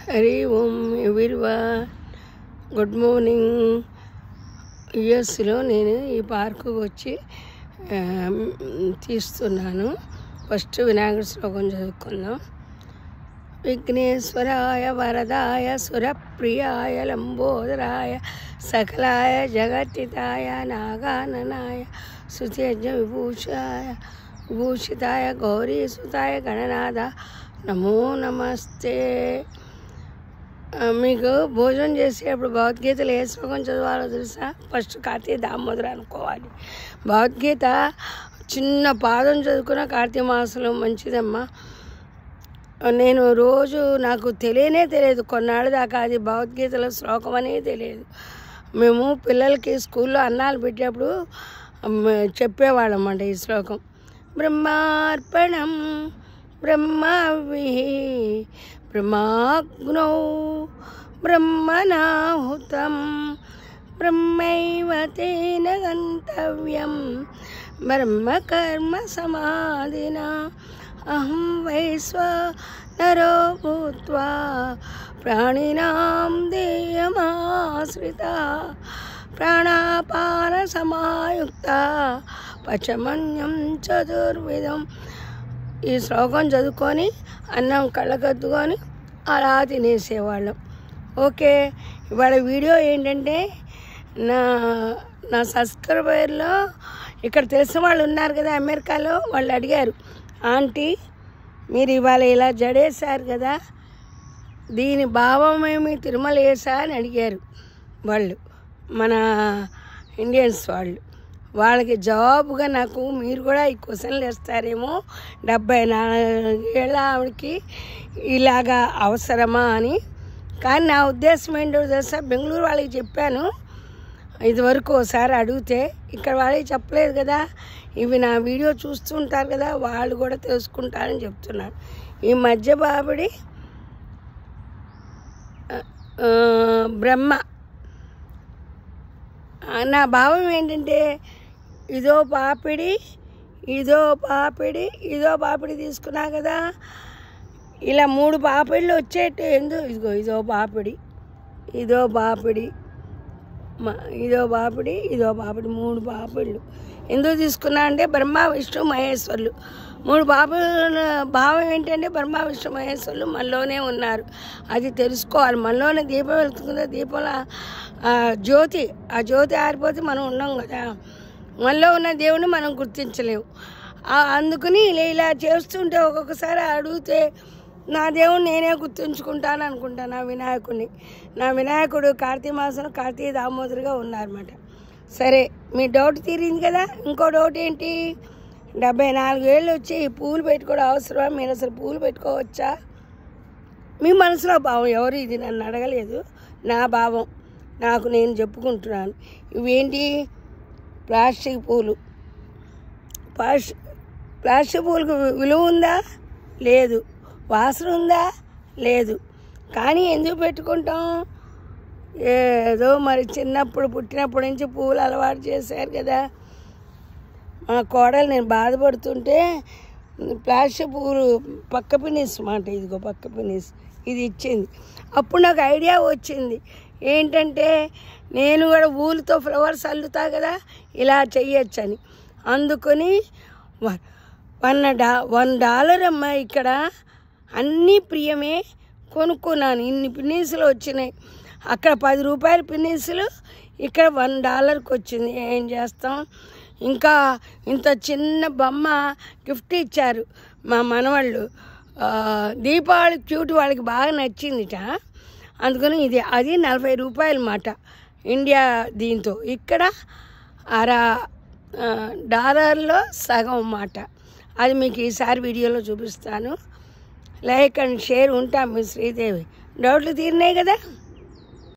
హరి ఓం everyone, good morning. యుఎస్లో నేను ఈ పార్కుకు వచ్చి తీస్తున్నాను. ఫస్ట్ వినాయకుడి శ్లోకం చదువుకుందాం. విఘ్నేశ్వరాయ వరదాయ సురప్రియాయ లంబోదరాయ సకలాయ జగత్తితాయ నాగాననాయ సుతేజ విభూషితాయ గౌరీసుతాయ గణనాథ నమో నమస్తే. మీకు భోజనం చేసేటప్పుడు భగవద్గీతలు ఏ శ్లోకం చదవాలో తెలుసా? ఫస్ట్ కార్తీక దామోదర అనుకోవాలి. భగవద్గీత చిన్న పాదం చదువుకున్న కార్తీక మాసంలో మంచిదమ్మా. నేను రోజు నాకు తెలియదు కొన్నాళ్ళ దాకా అది భగవద్గీతలో శ్లోకం అనేది తెలియదు. మేము పిల్లలకి స్కూల్లో అన్నాలు పెట్టేటప్పుడు చెప్పేవాళ్ళం అన్నమాట ఈ శ్లోకం. బ్రహ్మార్పణం బ్రహ్మవిః బ్రహ్మాగ్నౌ బ్రహ్మణాహుతం బ్రహ్మైవ తేన గంతవ్యం బ్రహ్మకర్మ సమాధినా అహం వైశ్వానరో భూత్వా ప్రాణినాం దేయమాశ్రితా ప్రాణాపాన సమాయుక్త పచమన్యం చతుర్విధం. ఈ శ్లోకం చదువుకొని అన్నం కళ్ళకద్దుకొని అలా తినేసేవాళ్ళం. ఓకే, ఇవాళ వీడియో ఏంటంటే నా సబ్స్క్రైబర్లో ఇక్కడ తెలిసిన వాళ్ళు ఉన్నారు కదా అమెరికాలో, వాళ్ళు అడిగారు, ఆంటీ మీరు ఇవాళ ఇలా జడేశారు కదా, దీని భావం ఏమి తిరుమల వేసా అని అడిగారు వాళ్ళు, మన ఇండియన్స్ వాళ్ళు. వాళ్ళకి జవాబుగా నాకు మీరు కూడా ఈ క్వశ్చన్లు వేస్తారేమో, 74 ఏళ్ళ ఆవిడకి ఇలాగా అవసరమా అని. కానీ నా ఉద్దేశం ఏంటో తెలుసా, బెంగళూరు వాళ్ళకి చెప్పాను ఇదివరకు ఒకసారి అడిగితే, ఇక్కడ వాళ్ళకి చెప్పలేదు కదా. ఇవి నా వీడియో చూస్తుంటారు కదా, వాళ్ళు కూడా తెలుసుకుంటారని చెప్తున్నాను. ఈ మధ్య బాబుడి బ్రహ్మ, నా భావం ఏంటంటే ఇదో పాపిడి తీసుకున్నా కదా, ఇలా 3 పాపిళ్ళు వచ్చేట్టు ఎందుకు, ఇదో పాపిడి 3 పాపిళ్ళు ఎందుకు తీసుకున్నా అంటే బ్రహ్మ విష్ణు మహేశ్వరులు 3 పాపిళ్ళ భావం ఏంటంటే బ్రహ్మ విష్ణు మహేశ్వరులు మనలోనే ఉన్నారు, అది తెలుసుకోవాలి. మనలోనే దీపం వెళ్తుందో, దీపంలో జ్యోతి, ఆ జ్యోతి ఆరిపోతే మనం ఉన్నాం కదా, మనలో ఉన్న దేవుని మనం గుర్తించలేము. అందుకని ఇలా చేస్తుంటే ఒక్కొక్కసారి అడిగితే నా దేవుని నేనే గుర్తుంచుకుంటాను అనుకుంటాను. నా వినాయకుడు కార్తీక మాసంలో కార్తీక దామోదరుగా ఉన్నారన్నమాట. సరే, మీ డౌట్ తీరింది కదా. ఇంకో డౌట్ ఏంటి, 74 ఏళ్ళు వచ్చి ఈ పూలు పెట్టుకోవడం అవసరమా? మీరు అసలు పూలు పెట్టుకోవచ్చా? మీ మనసులో భావం, ఎవరు ఇది నన్ను అడగలేదు, నా భావం నాకు నేను చెప్పుకుంటున్నాను. ఇవేంటి, ప్లాస్టిక్ పూలు. ప్లాస్టిక్ పూలకు విలువ ఉందా? లేదు. వాసన ఉందా? లేదు. కానీ ఎందుకు పెట్టుకుంటాం? ఏదో మరి పుట్టినప్పటి నుంచి పూలు అలవాటు చేశారు కదా. మా కోడలు నేను బాధపడుతుంటే ప్లాస్టిక్ పూలు పక్క పిన్నిస్ మాట, ఇదిగో పక్క పిన్నిస్ ఇది ఇచ్చింది. అప్పుడు నాకు ఐడియా వచ్చింది ఏంటంటే, నేను కూడా ఊలుతో ఫ్లవర్స్ అల్లుతా కదా, ఇలా చెయ్యొచ్చని. అందుకని $1 అమ్మ, ఇక్కడ అన్నీ ప్రియమే కొనుక్కున్నాను. ఇన్ని పిన్నీసులు వచ్చినాయి. అక్కడ ₹10 పిన్నీసులు, ఇక్కడ $1కి వచ్చింది. ఏం చేస్తాం. ఇంకా ఇంత చిన్న బొమ్మ గిఫ్ట్ ఇచ్చారు మా మనవాళ్ళు. దీపావళి క్యూట్ వాళ్ళకి బాగా నచ్చిందిట. అందుకని అది $40 మాట ఇండియా. దీంతో ఇక్కడ $1 సగం మాట. అది మీకు ఈసారి వీడియోలో చూపిస్తాను. Like and share. ఉంటాం మీ శ్రీదేవి. డౌట్లు తీరినాయి కదా.